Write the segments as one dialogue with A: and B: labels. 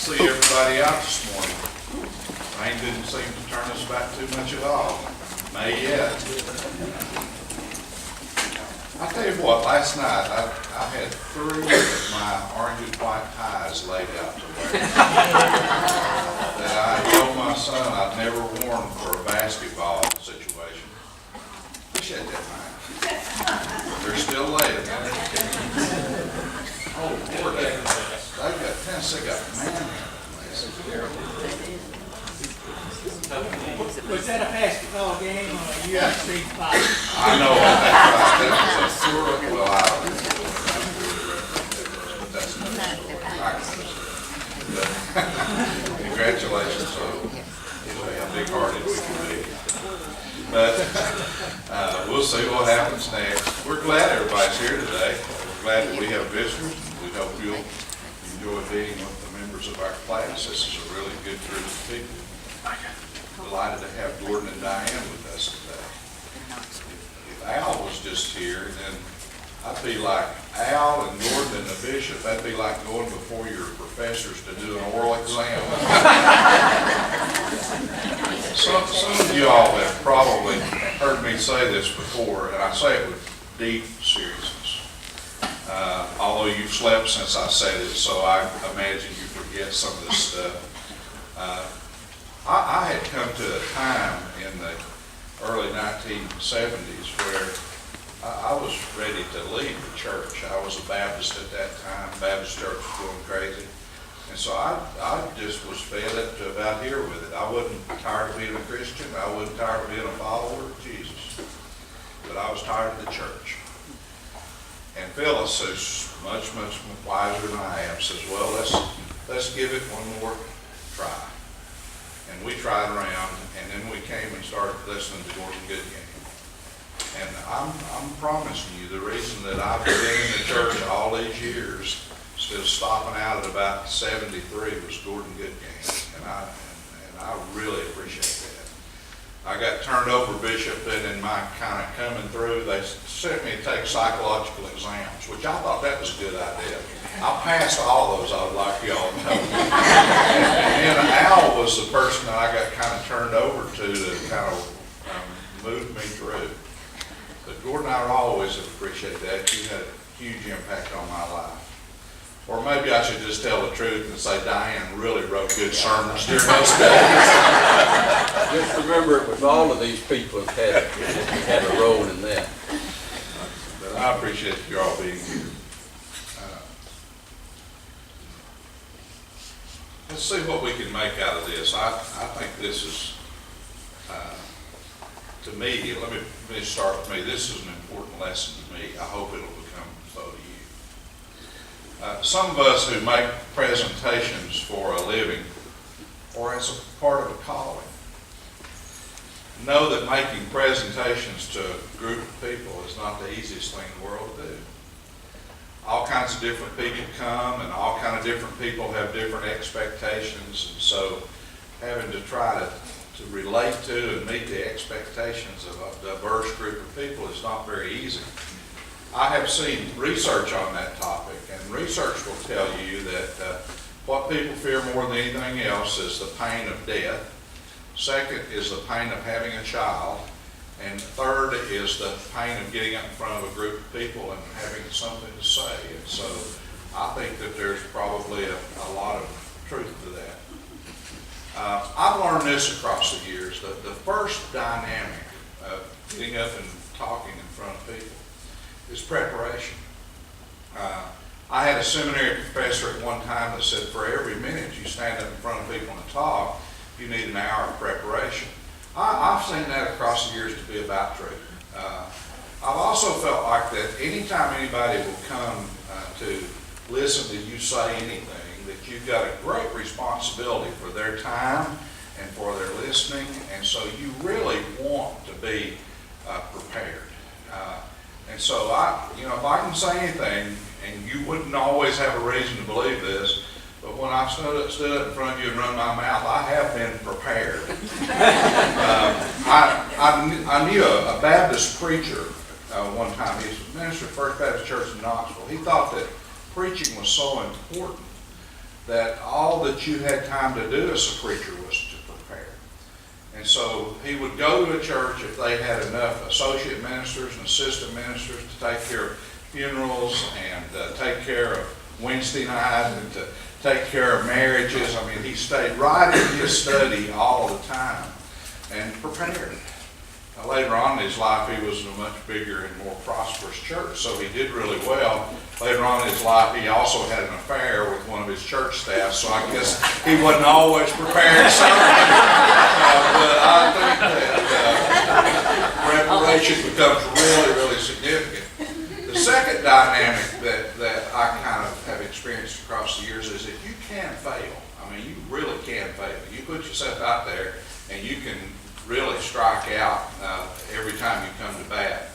A: See everybody out this morning. Rain didn't seem to turn us back too much at all. May yet. I tell you what, last night I had 3 of my orange and white ties laid out to wear that I told my son I'd never worn for a basketball situation. Appreciate that, man. They're still laid. Oh, poor Dad. I got Tennessee got manhandled.
B: Was that a basketball game or a UFC fight?
A: I know what that's about. That was a sure, well, I don't know. But that's congratulations. So, anyway, how big-hearted we can be. But we'll see what happens next. We're glad everybody's here today. We're glad that we have visitors. We hope you'll enjoy being with the members of our class. This is a really good group of people. Delighted to have Gordon and Diane with us today. If Al was just here, then I'd be like Al and Gordon and the bishop. That'd be like going before your professors to do an oral exam. Some of you all have probably heard me say this before, and I say it with deep seriousness. Although you've slept since I said it, so I imagine you forget some of this stuff. I had come to a time in the early 1970s where I was ready to leave the church. I was a Baptist at that time. Baptist church was going crazy. And so I just was fed up to about here with it. I wasn't tired of being a Christian. I wasn't tired of being a follower of Jesus. But I was tired of the church. And Phyllis, who's much wiser than I am, says, well, let's give it one more try. And we tried around, and then we came and started listening to Gordon Goodgame. And I'm promising you, the reason that I've been in the church all these years, instead of stopping out at about 73, was Gordon Goodgame. And I really appreciate that. I got turned over, Bishop, and in my kind of coming through, they sent me to take psychological exams, which I thought that was a good idea. I passed all those, I would like you all to know. And Al was the person that I got kind of turned over to kind of move me through. But Gordon and I always have appreciated that. You had a huge impact on my life. Or maybe I should just tell the truth and say Diane really wrote good sermons during those days.
C: Just remember, it was all of these people that had a role in that.
A: But I appreciate you all being here. Let's see what we can make out of this. I think this is, to me, let me start with me. This is an important lesson to me. I hope it'll become so to you. Some of us who make presentations for a living or as a part of a calling know that making presentations to a group of people is not the easiest thing in the world to do. All kinds of different people come, and all kinds of different people have different expectations, and so having to try to relate to and meet the expectations of a diverse group of people is not very easy. I have seen research on that topic, and research will tell you that what people fear more than anything else is the pain of death. Second is the pain of having a child. And third is the pain of getting up in front of a group of people and having something to say. And so I think that there's probably a lot of truth to that. I've learned this across the years. The first dynamic of getting up and talking in front of people is preparation. I had a seminary professor at one time that said for every minute you stand up in front of people and talk, you need an hour of preparation. I've seen that across the years to be about true. I've also felt like that anytime anybody will come to listen to you say anything, that you've got a great responsibility for their time and for their listening, and so you really want to be prepared. And so if I can say anything, and you wouldn't always have a reason to believe this, but when I stood up in front of you and run my mouth, I have been prepared. I knew a Baptist preacher one time. He was a minister at First Baptist Church in Knoxville. He thought that preaching was so important that all that you had time to do as a preacher was to prepare. And so he would go to a church if they had enough associate ministers and assistant ministers to take care of funerals and take care of Wednesday night and to take care of marriages. I mean, he stayed right in his study all the time and prepared. Now, later on in his life, he was in a much bigger and more prosperous church, so he did really well. Later on in his life, he also had an affair with one of his church staff, so I guess he wasn't always prepared. But I think that preparation becomes really, really significant. The second dynamic that I kind of have experienced across the years is that you can fail. I mean, you really can fail. You put yourself out there and you can really strike out every time you come to bat.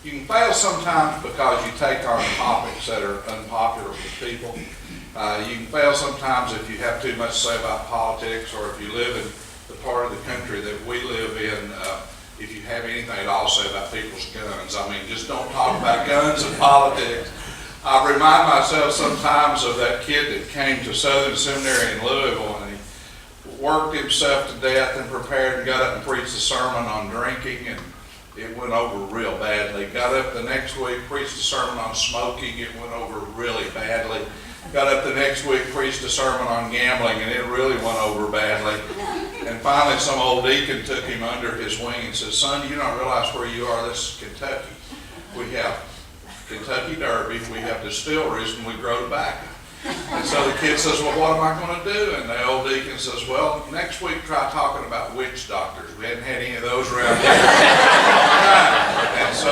A: You can fail sometimes because you take on topics that are unpopular with people. You can fail sometimes if you have too much to say about politics, or if you live in the part of the country that we live in, if you have anything at all to say about people's guns. I mean, just don't talk about guns and politics. I remind myself sometimes of that kid that came to Southern Seminary in Louisville, and he worked himself to death and prepared and got up and preached a sermon on drinking, and it went over real badly. Got up the next week, preached a sermon on smoking, it went over really badly. Got up the next week, preached a sermon on gambling, and it really went over badly. And finally, some old deacon took him under his wing and said, "Son, do you not realize where you are? This is Kentucky. We have Kentucky Derby, we have distilleries, and we grow tobacco." And so the kid says, "Well, what am I going to do?" And the old deacon says, "Well, next week try talking about witch doctors. We hadn't had any of those around here." And so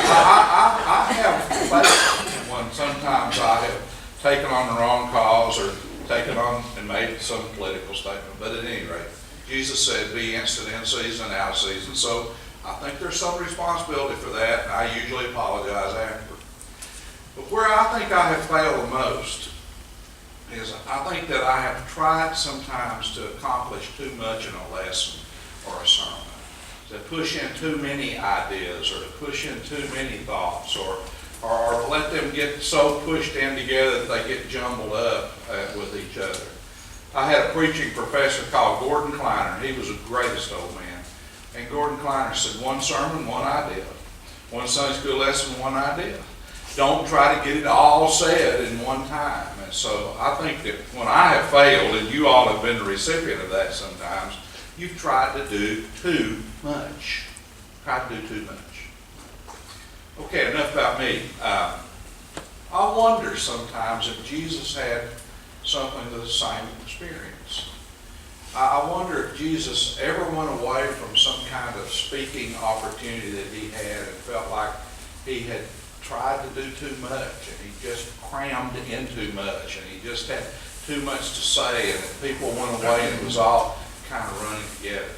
A: I have failed when sometimes I have taken on the wrong cause or taken on and made some political statement. But at any rate, Jesus said, "Be instant in season, out of season." So I think there's some responsibility for that, and I usually apologize after. But where I think I have failed the most is I think that I have tried sometimes to accomplish too much in a lesson or a sermon, to push in too many ideas or to push in too many thoughts or let them get so pushed in together that they get jumbled up with each other. I had a preaching professor called Gordon Kleiner. He was the greatest old man. And Gordon Kleiner said, "One sermon, one idea. One Sunday school lesson, one idea. Don't try to get it all said in one time." And so I think that when I have failed, and you all have been the recipient of that sometimes, you've tried to do too much. Tried to do too much. Okay, enough about me. I wonder sometimes if Jesus had something of the same experience. I wonder if Jesus ever went away from some kind of speaking opportunity that he had and felt like he had tried to do too much, and he just crammed in too much, and he just had too much to say, and that people went away and it was all kind of running together.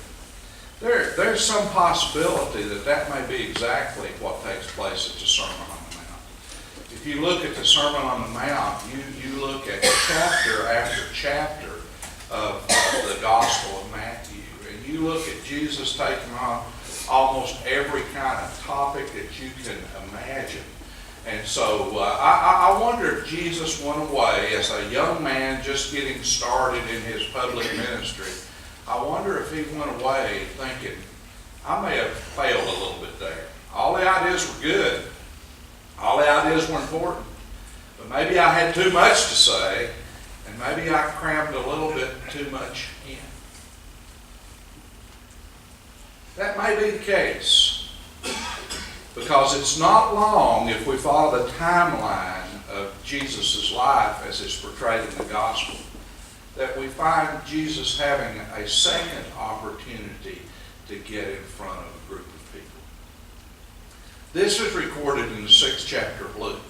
A: There's some possibility that may be exactly what takes place at the Sermon on the Mount. If you look at the Sermon on the Mount, you look at chapter after chapter of the Gospel of Matthew, and you look at Jesus taking on almost every kind of topic that you can imagine. And so I wonder if Jesus went away as a young man just getting started in his public ministry. I wonder if he went away thinking, I may have failed a little bit there. All the ideas were good. All the ideas were important. But maybe I had too much to say, and maybe I crammed a little bit too much in. That may be the case, because it's not long, if we follow the timeline of Jesus' life as it's portrayed in the Gospel, that we find Jesus having a second opportunity to get in front of a group of people. This is recorded in the 6th chapter of Luke.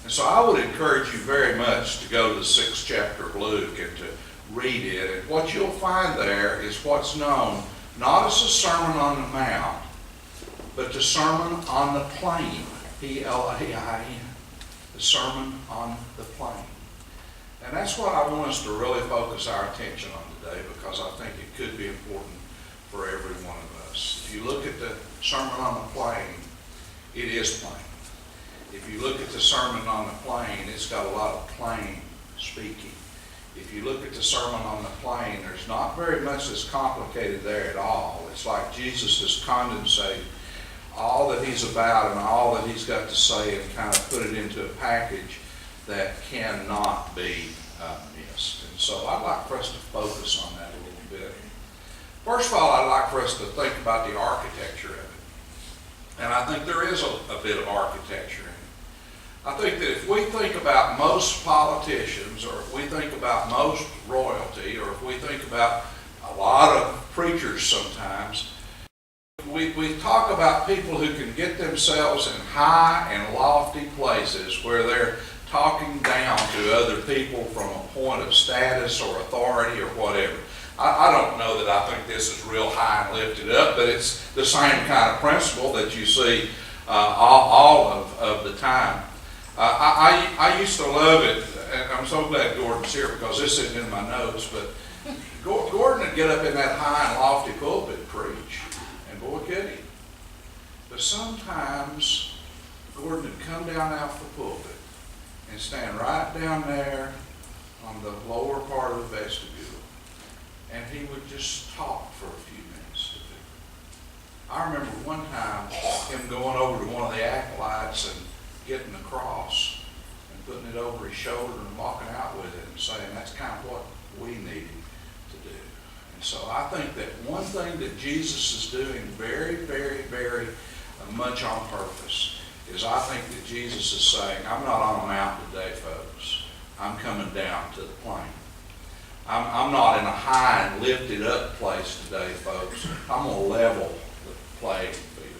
A: And so I would encourage you very much to go to the 6th chapter of Luke and to read it. And what you'll find there is what's known not as the Sermon on the Mount, but the Sermon on the Plain, P-L-A-I-N, the Sermon on the Plain. And that's what I want us to really focus our attention on today, because I think it could be important for every one of us. If you look at the Sermon on the Plain, it is plain. If you look at the Sermon on the Plain, it's got a lot of plain speaking. if you look at the Sermon on the Plain, there's not very much that's complicated there at all. It's like Jesus has condensated all that he's about and all that he's got to say and kind of put it into a package that cannot be missed. And so I'd like for us to focus on that a little bit. First of all, I'd like for us to think about the architecture of it. And I think there is a bit of architecture in it. I think that if we think about most politicians, or if we think about most royalty, or if we think about a lot of preachers sometimes, we talk about people who can get themselves in high and lofty places where they're talking down to other people from a point of status or authority or whatever. I don't know that I think this is real high and lifted up, but it's the same kind of principle that you see all of the time. I used to love it, and I'm so glad Gordon's here because this isn't in my notes, but Gordon would get up in that high and lofty pulpit and preach, and boy could he. But sometimes Gordon would come down off the pulpit and stand right down there on the lower part of the vestibule, and he would just talk for a few minutes to people. I remember one time him going over to one of the acolytes and getting the cross and putting it over his shoulder and walking out with it and saying that's kind of what we needed to do. And so I think that one thing that Jesus is doing very, very, very much on purpose is I think that Jesus is saying, I'm not on a mountain today, folks. I'm coming down to the plain. I'm not in a high and lifted up place today, folks. I'm going to level the playing field.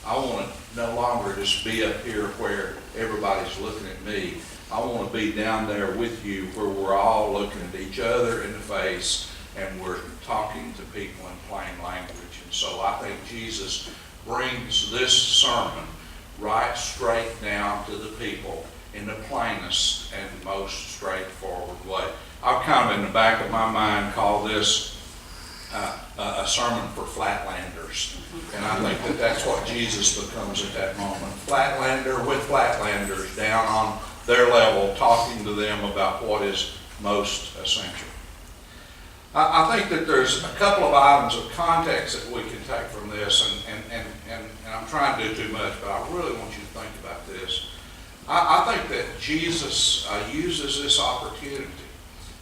A: I want to no longer just be up here where everybody's looking at me. I want to be down there with you where we're all looking at each other in the face and we're talking to people in plain language. And so I think Jesus brings this sermon right straight down to the people in the plainest and most straightforward way. I've kind of in the back of my mind called this a sermon for flatlanders. And I think that that's what Jesus becomes at that moment. Flatlander with flatlanders down on their level, talking to them about what is most essential. I think that there's a couple of items of context that we can take from this, and I'm trying to do too much, but I really want you to think about this. I think that Jesus uses this opportunity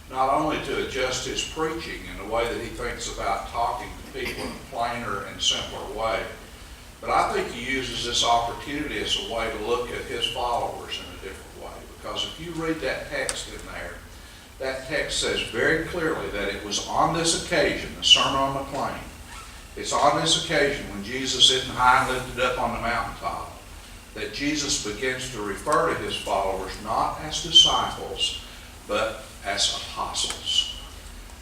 A: not only to adjust his preaching in the way that he thinks about talking to people in a plainer and simpler way, but I think he uses this opportunity as a way to look at his followers in a different way. Because if you read that text in there, that text says very clearly that it was on this occasion, the Sermon on the Plain, it's on this occasion when Jesus isn't high and lifted up on the mountaintop, that Jesus begins to refer to his followers not as disciples, but as apostles.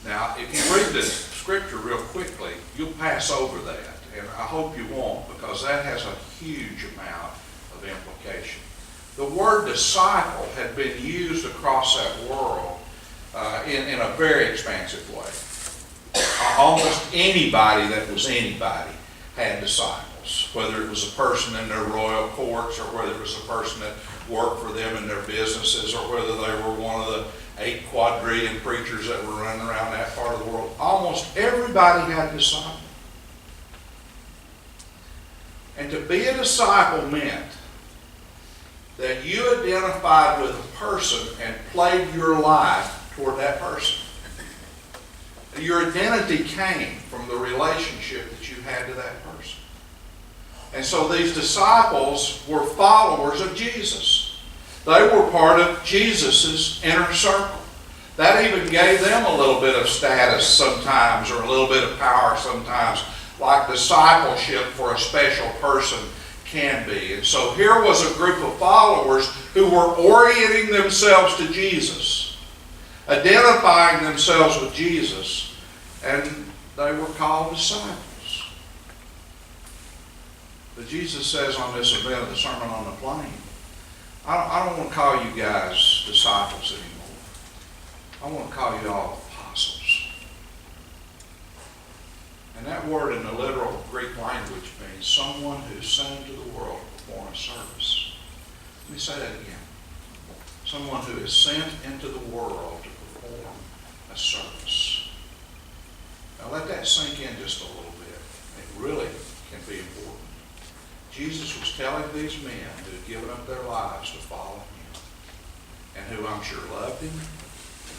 A: Now, if you read the scripture real quickly, you'll pass over that, and I hope you won't, because that has a huge amount of implication. The word disciple had been used across that world in a very expansive way. Almost anybody that was anybody had disciples, whether it was a person in their royal courts or whether it was a person that worked for them in their businesses or whether they were one of the 8 quadrillion preachers that were running around that part of the world. Almost everybody had a disciple. And to be a disciple meant that you identified with a person and played your life toward that person. Your identity came from the relationship that you had to that person. And so these disciples were followers of Jesus. They were part of Jesus' inner circle. That even gave them a little bit of status sometimes, or a little bit of power sometimes, like discipleship for a special person can be. And so here was a group of followers who were orienting themselves to Jesus, identifying themselves with Jesus, and they were called disciples. But Jesus says on this event of the Sermon on the Plain, I don't want to call you guys disciples anymore. I want to call you all apostles. And that word in the literal Greek language means someone who's sent into the world to perform a service. Let me say that again. Someone who is sent into the world to perform a service. Now let that sink in just a little bit. It really can be important. Jesus was telling these men who had given up their lives to follow him, and who I'm sure loved him,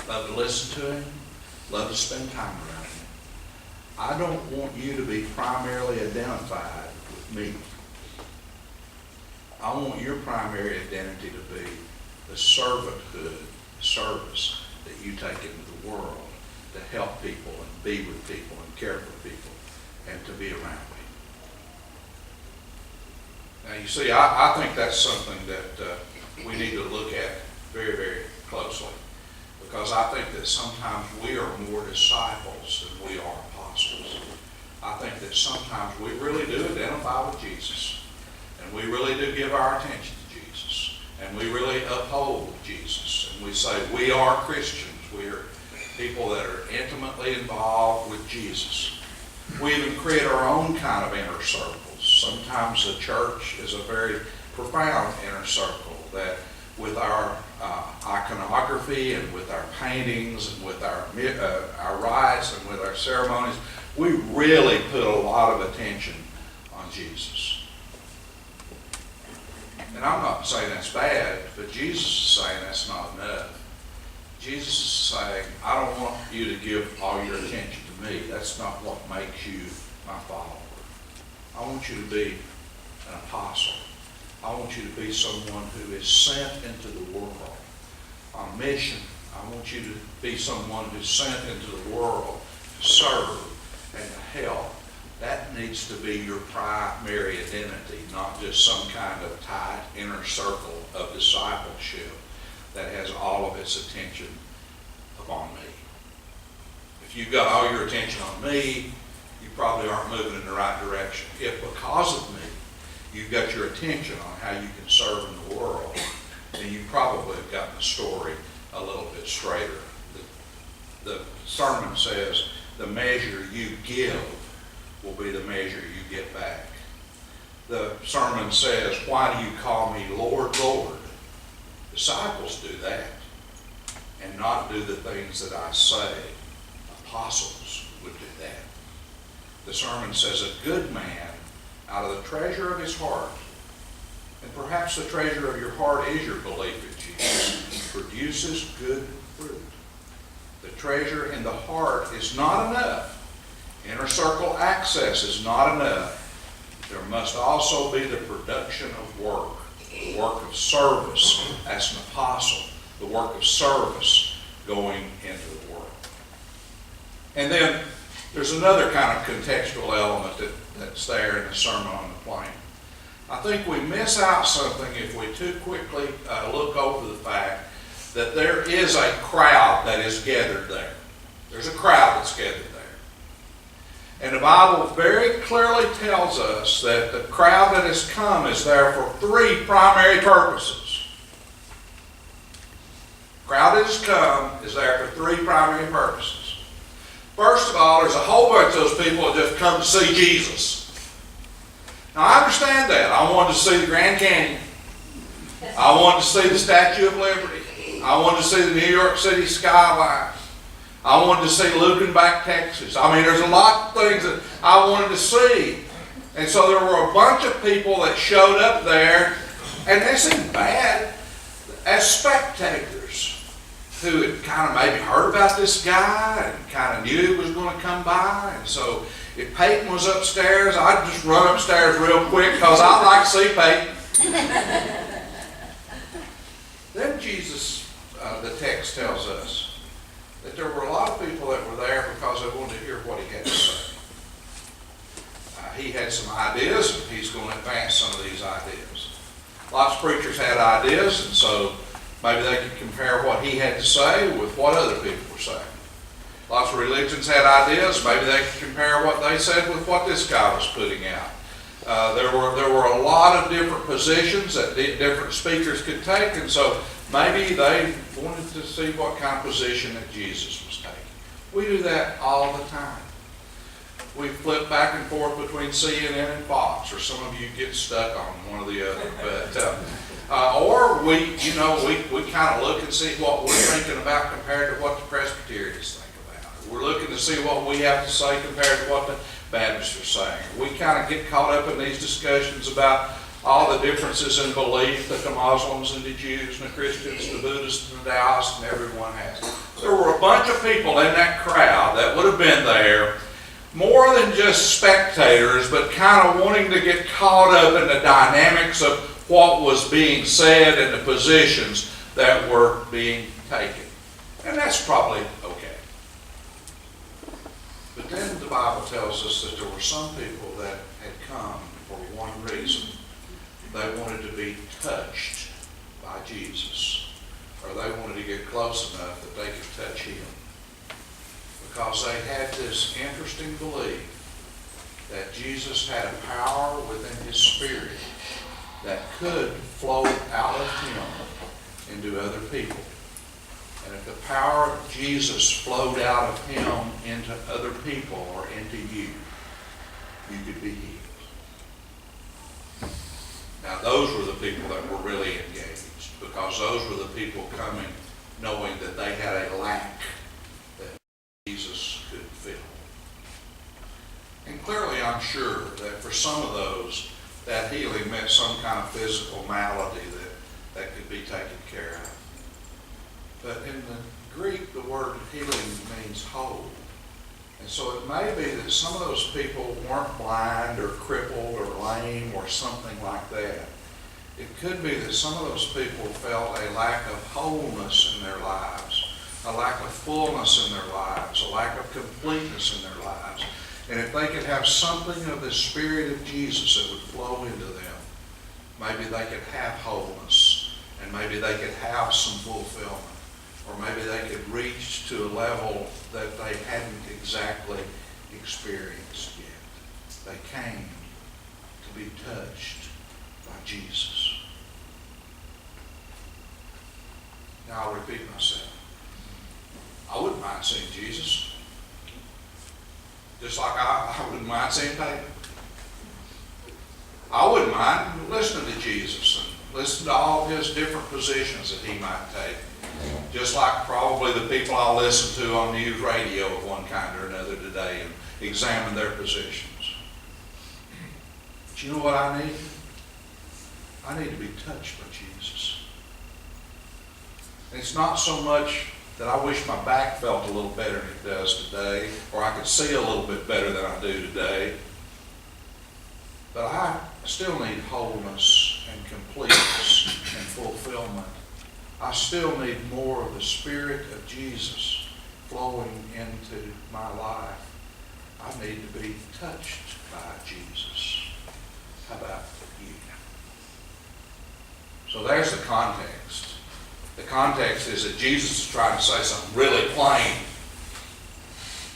A: loved to listen to him, loved to spend time around him. I don't want you to be primarily identified with me. I want your primary identity to be the servanthood, service that you take into the world to help people and be with people and care for people and to be around people. Now you see, I think that's something that we need to look at very, very closely, because I think that sometimes we are more disciples than we are apostles. I think that sometimes we really do identify with Jesus, and we really do give our attention to Jesus, and we really uphold Jesus, and we say we are Christians. We are people that are intimately involved with Jesus. We even create our own kind of inner circles. Sometimes the church is a very profound inner circle that with our iconography and with our paintings and with our rites and with our ceremonies, we really put a lot of attention on Jesus. And I'm not saying that's bad, but Jesus is saying that's not enough. Jesus is saying, I don't want you to give all your attention to me. That's not what makes you my follower. I want you to be an apostle. I want you to be someone who is sent into the world on a mission. I want you to be someone who's sent into the world to serve and to help. That needs to be your primary identity, not just some kind of tight inner circle of discipleship that has all of its attention upon me. If you've got all your attention on me, you probably aren't moving in the right direction. If because of me, you've got your attention on how you can serve in the world, then you probably have gotten the story a little bit straighter. The sermon says, the measure you give will be the measure you get back. The sermon says, why do you call me Lord, Lord? Disciples do that and not do the things that I say. Apostles would do that. The sermon says, a good man out of the treasure of his heart, and perhaps the treasure of your heart is your belief in Jesus, produces good fruit. The treasure in the heart is not enough. Inner circle access is not enough. There must also be the production of work, the work of service as an apostle, the work of service going into the world. And then there's another kind of contextual element that's there in the Sermon on the Plain. I think we miss out something if we too quickly look over the fact that there is a crowd that is gathered there. There's a crowd that's gathered there. And the Bible very clearly tells us that the crowd that has come is there for three primary purposes. The crowd that has come is there for three primary purposes. First of all, there's a whole bunch of those people that just come to see Jesus. Now, I understand that. I wanted to see the Grand Canyon. I wanted to see the Statue of Liberty. I wanted to see the New York City skyline. I wanted to see Lukenbach, Texas. I mean, there's a lot of things that I wanted to see. And so there were a bunch of people that showed up there, and they seemed bad, as spectators who had kind of maybe heard about this guy and kind of knew he was going to come by. And so if Peyton was upstairs, I'd just run upstairs real quick because I like to see Peyton. Then Jesus, the text tells us, that there were a lot of people that were there because they wanted to hear what he had to say. He had some ideas, and he's going to advance some of these ideas. Lots of preachers had ideas, and so maybe they could compare what he had to say with what other people were saying. Lots of religions had ideas. Maybe they could compare what they said with what this guy was putting out. There were a lot of different positions that different speakers could take, and so maybe they wanted to see what kind of position that Jesus was taking. We do that all the time. We flip back and forth between CNN and Fox, or some of you get stuck on one or the other. But or we kind of look and see what we're thinking about compared to what the Presbyterians think looking to see what we have to say compared to what the Baptists are saying. We kind of get caught up in these discussions about all the differences in belief that the Muslims and the Jews and the Christians, the Buddhists and the Taoists and everyone has. There were a bunch of people in that crowd that would have been there, more than just spectators, but kind of wanting to get caught up in the dynamics of what was being said and the positions that were being taken. And that's probably okay. But then the Bible tells us that there were some people that had come for one reason. They wanted to be touched by Jesus, or they wanted to get close enough that they could touch him. Because they had this interesting belief that Jesus had a power within his spirit that could flow out of him into other people. And if the power of Jesus flowed out of him into other people or into you, you could be healed. Now those were the people that were really engaged, because those were the people coming knowing that they had a lack that Jesus could fill. And clearly I'm sure that for some of those, that healing meant some kind of physical malady that could be taken care of. But in the Greek, the word healing means whole. And so it may be that some of those people weren't blind or crippled or lame or something like that. It could be that some of those people felt a lack of wholeness in their lives, a lack of fullness in their lives, a lack of completeness in their lives. And if they could have something of the Spirit of Jesus that would flow into them, maybe they could have wholeness, and maybe they could have some fulfillment. Or maybe they could reach to a level that they hadn't exactly experienced yet. They came to be touched by Jesus. Now I'll repeat myself. I wouldn't mind seeing Jesus. Just like I wouldn't mind seeing David. I wouldn't mind listening to Jesus and listening to all his different positions that he might take. Just like probably the people I listen to on news radio of one kind or another today and examine their positions. But you know what I need? I need to be touched by Jesus. And it's not so much that I wish my back felt a little better than it does today, or I could see a little bit better than I do today. But I still need wholeness and completeness and fulfillment. I still need more of the Spirit of Jesus flowing into my life. I need to be touched by Jesus. How about you? So there's the context. The context is that Jesus is trying to say something really plain.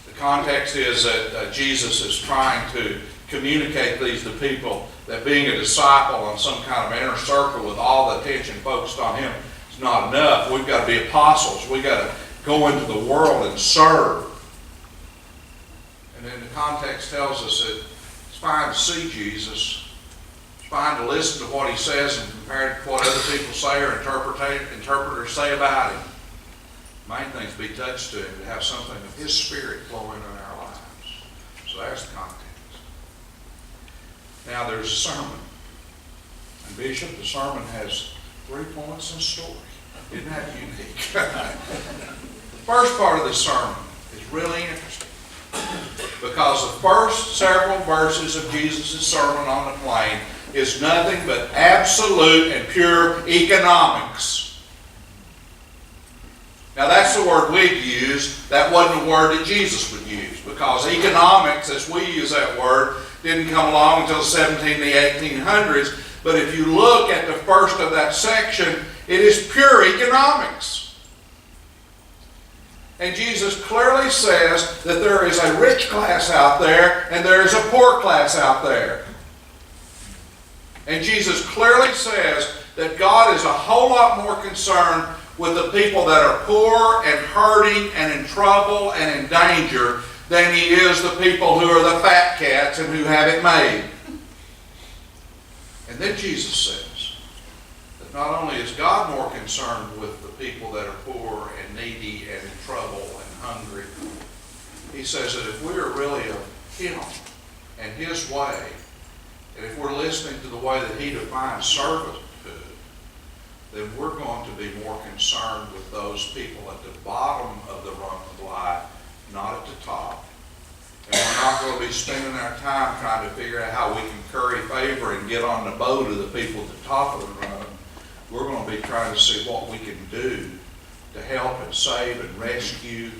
A: The context is that Jesus is trying to communicate these to people, that being a disciple on some kind of inner circle with all the attention focused on him is not enough. We've got to be apostles. We've got to go into the world and serve. And then the context tells us that it's fine to see Jesus. It's fine to listen to what he says and compare it to what other people say or interpreters say about him. The main thing is to be touched to him, to have something of his Spirit flowing in our lives. So there's the context. Now there's a sermon. And Bishop, the sermon has 3 points and a story. Isn't that unique? The first part of the sermon is really interesting, because the first several verses of Jesus' sermon on the plain is nothing but absolute and pure economics. Now that's the word we'd use. That wasn't the word that Jesus would use, because economics, as we use that word, didn't come along until the 1800s. But if you look at the first of that section, it is pure economics. And Jesus clearly says that there is a rich class out there and there is a poor class out there. And Jesus clearly says that God is a whole lot more concerned with the people that are poor and hurting and in trouble and in danger than he is the people who are the fat cats and who have it made. And then Jesus says that not only is God more concerned with the people that are poor and needy and in trouble and hungry, He says that if we are really of Him and His way, and if we're listening to the way that He defines servanthood, then we're going to be more concerned with those people at the bottom of the rung of life, not at the top. And we're not going to be spending our time trying to figure out how we can curry favor and get on the boat of the people at the top of the rung. We're going to be trying to see what we can do to help and save and rescue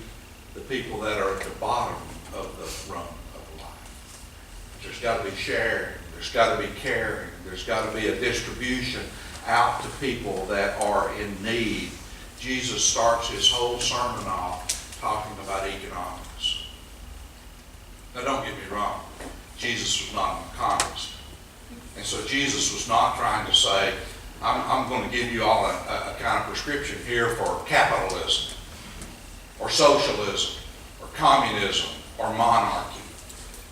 A: the people that are at the bottom of the rung of life. There's got to be sharing. There's got to be caring. There's got to be a distribution out to people that are in need. Jesus starts his whole sermon off talking about economics. Now don't get me wrong, Jesus was not an economist. And so Jesus was not trying to say, I'm going to give you all a kind of prescription here for capitalism or socialism or communism or monarchy.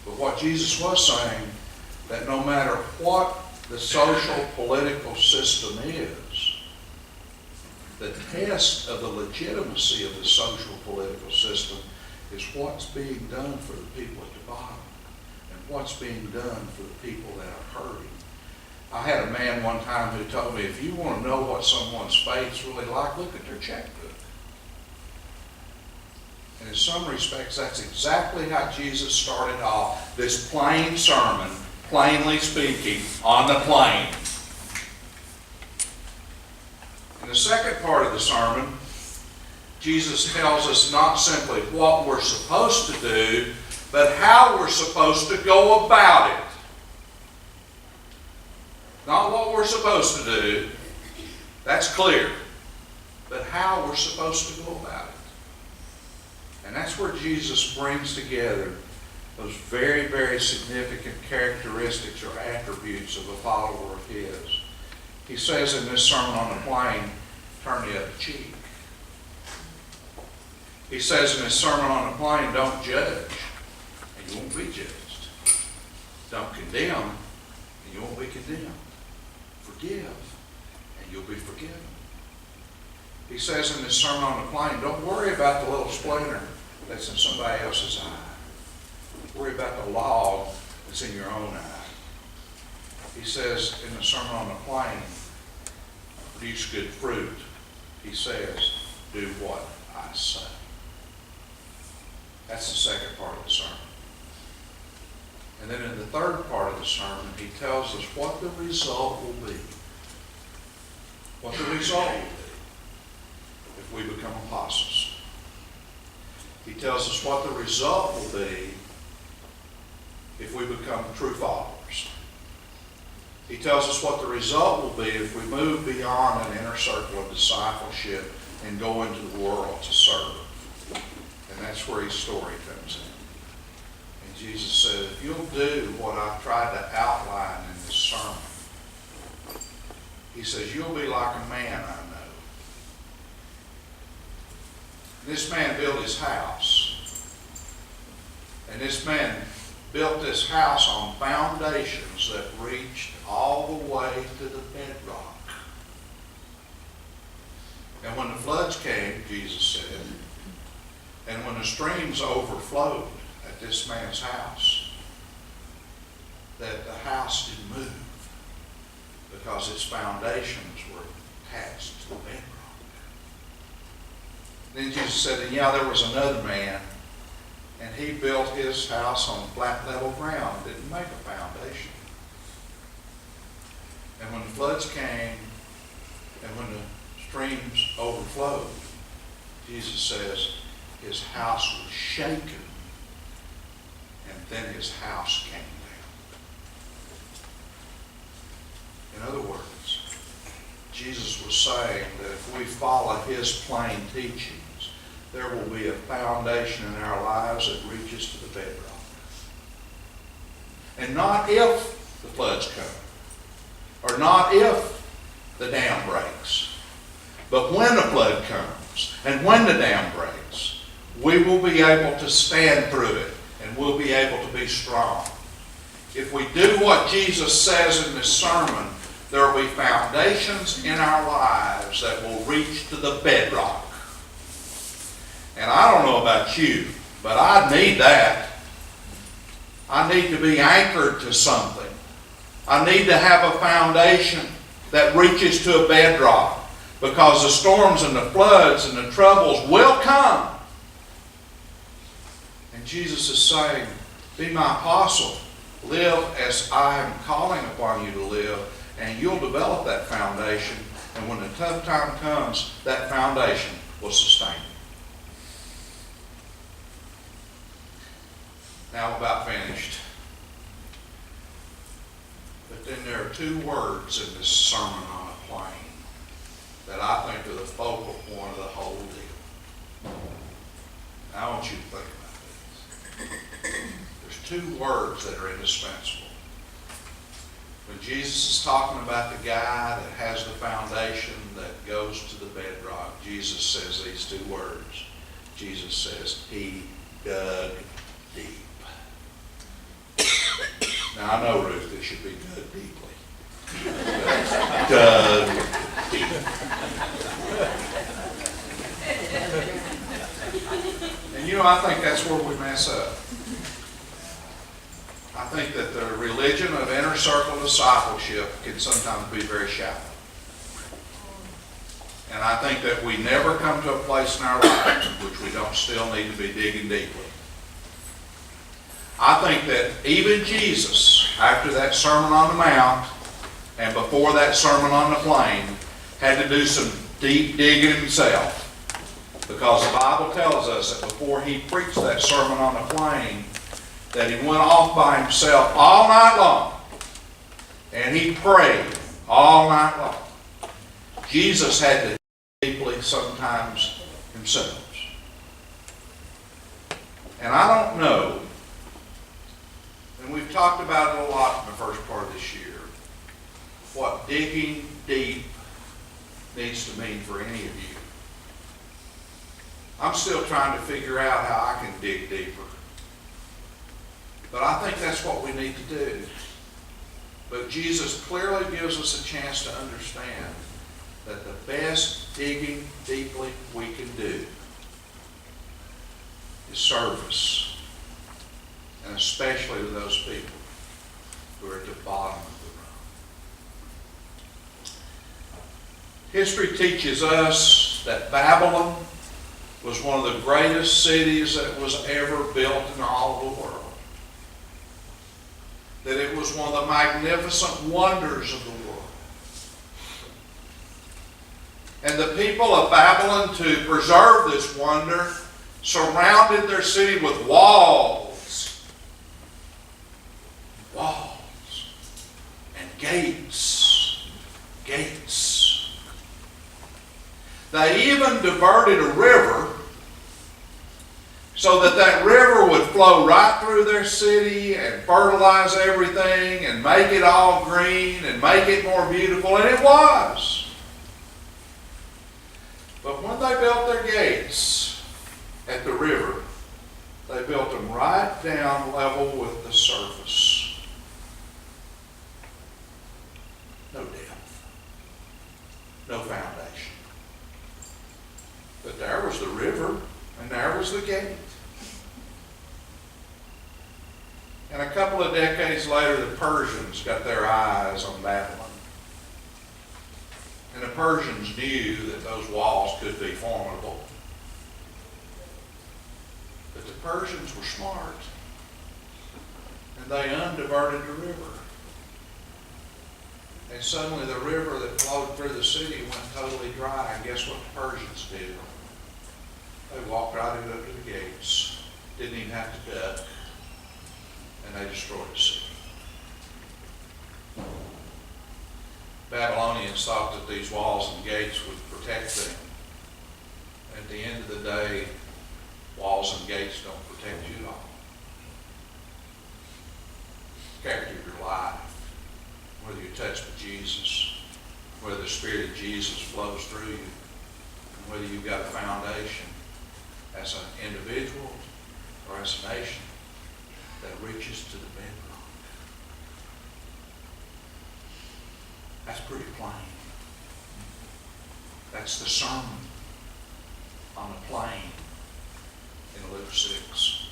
A: But what Jesus was saying, that no matter what the social political system is, the test of the legitimacy of the social political system is what's being done for the people at the bottom and what's being done for the people that are hurting. I had a man one time who told me, if you want to know what someone's faith's really like, look at their checkbook. And in some respects, that's exactly how Jesus started off this plain sermon, plainly speaking, on the plain. In the second part of the sermon, Jesus tells us not simply what we're supposed to do, but how we're supposed to go about it. Not what we're supposed to do, that's clear, but how we're supposed to go about it. And that's where Jesus brings together those very, very significant characteristics or attributes of a follower of His. He says in this Sermon on the Plain, turn the other cheek. He says in his Sermon on the Plain, don't judge, and you won't be judged. Don't condemn, and you won't be condemned. Forgive, and you'll be forgiven. He says in his Sermon on the Plain, don't worry about the little splinter that's in somebody else's eye. Worry about the log that's in your own eye. He says in the Sermon on the Plain, produce good fruit. He says, do what I say. That's the second part of the sermon. And then in the third part of the sermon, he tells us what the result will be. What the result will be if we become apostles. He tells us what the result will be if we become true followers. He tells us what the result will be if we move beyond an inner circle of discipleship and go into the world to serve. And that's where his story comes in. And Jesus said, if you'll do what I've tried to outline in this sermon, he says, you'll be like a man I know. This man built his house. And this man built this house on foundations that reached all the way to the bedrock. And when the floods came, Jesus said, and when the streams overflowed at this man's house, that the house didn't move because its foundations were attached to the bedrock. Then Jesus said, and yeah, there was another man, and he built his house on flat, level ground, didn't make a foundation. And when the floods came, and when the streams overflowed, Jesus says, his house was shaken, and then his house came down. In other words, Jesus was saying that if we follow his plain teachings, there will be a foundation in our lives that reaches to the bedrock. And not if the floods come, or not if the dam breaks, but when the flood comes, and when the dam breaks, we will be able to stand through it, and we'll be able to be strong. If we do what Jesus says in this sermon, there will be foundations in our lives that will reach to the bedrock. And I don't know about you, but But I need that. I need to be anchored to something. I need to have a foundation that reaches to a bedrock, because the storms and the floods and the troubles will come. And Jesus is saying, be my apostle. Live as I am calling upon you to live, and you'll develop that foundation. And when the tough time comes, that foundation will sustain you. Now I'm about finished. But then there are two words in this Sermon on a Plain that I think are the focal point of the whole deal. Now I want you to think about this. There's two words that are indispensable. When Jesus is talking about the guy that has the foundation that goes to the bedrock, Jesus says these two words. Jesus says, he dug deep. Now I know, Ruth, it should be dug deeply. Dug deep. And I think that's where we mess up. I think that the religion of inner circle discipleship can sometimes be very shallow. And I think that we never come to a place in our lives in which we don't still need to be digging deeply. I think that even Jesus, after that Sermon on the Mount and before that Sermon on the Plain, had to do some deep digging himself. Because the Bible tells us that before he preached that Sermon on the Plain, that he went off by himself all night long. And he prayed all night long. Jesus had to deeply sometimes himself. And I don't know, and we've talked about it a lot in the first part of this year, what digging deep needs to mean for any of you. I'm still trying to figure out how I can dig deeper. But I think that's what we need to do. But Jesus clearly gives us a chance to understand that the best digging deeply we can do is service. And especially to those people who are at the bottom of the rung. History teaches us that Babylon was one of the greatest cities that was ever built in all of the world. That it was one of the magnificent wonders of the world. And the people of Babylon, to preserve this wonder, surrounded their city with walls. Walls. And gates. Gates. They even diverted a river so that that river would flow right through their city and fertilize everything and make it all green and make it more beautiful. And it was. But when they built their gates at the river, they built them right down level with the surface. No depth. No foundation. But there was the river and there was the gate. And a couple of decades later, the Persians got their eyes on Babylon. And the Persians knew that those walls could be formidable. But the Persians were smart. And they undiverted the river. And suddenly the river that flowed through the city went totally dry. And guess what the Persians did? They walked right up to the gates. Didn't even have to duck. And they destroyed the city. Babylonians thought that these walls and gates would protect them. At the end of the day, walls and gates don't protect you at all. The character of your life, whether you're touched with Jesus, whether the Spirit of Jesus flows through you, and whether you've got a foundation as an individual or as a nation that reaches to the bedrock. That's pretty plain. That's the sermon on the plain in Luke 6.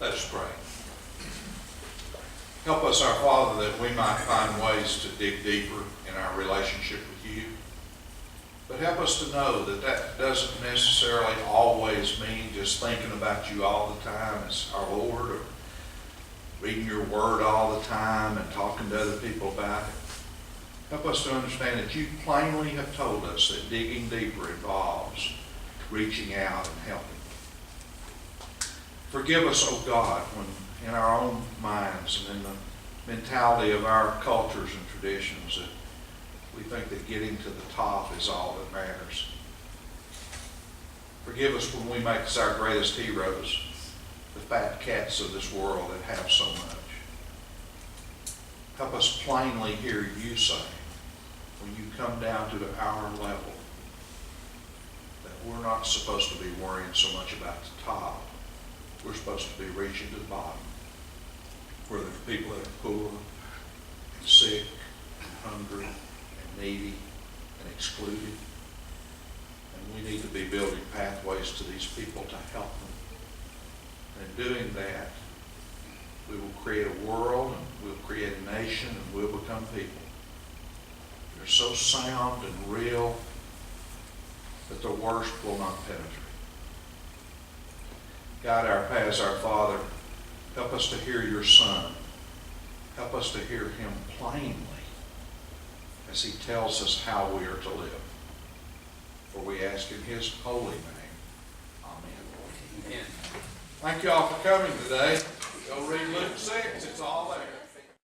A: Let us pray. Help us, our Father, that we might find ways to dig deeper in our relationship with you. But help us to know that that doesn't necessarily always mean just thinking about you all the time as our Lord, or reading your word all the time and talking to other people about it. Help us to understand that you plainly have told us that digging deeper involves reaching out and helping. Forgive us, oh God, when in our own minds and in the mentality of our cultures and traditions that we think that getting to the top is all that matters. Forgive us when we make us our greatest heroes the fat cats of this world that have so much. Help us plainly hear you say, when you come down to our level, that we're not supposed to be worrying so much about the top. We're supposed to be reaching to the bottom, where there are people that are poor and sick and hungry and needy and excluded. And we need to be building pathways to these people to help them. And in doing that, we will create a world, and we'll create a nation, and we'll become people. They're so sound and real that the worst will not penetrate. God, as our Father, help us to hear your Son. Help us to hear him plainly as he tells us how we are to live. For we ask in his holy name. Amen.
C: Amen.
A: Thank you all for coming today. Go read Luke.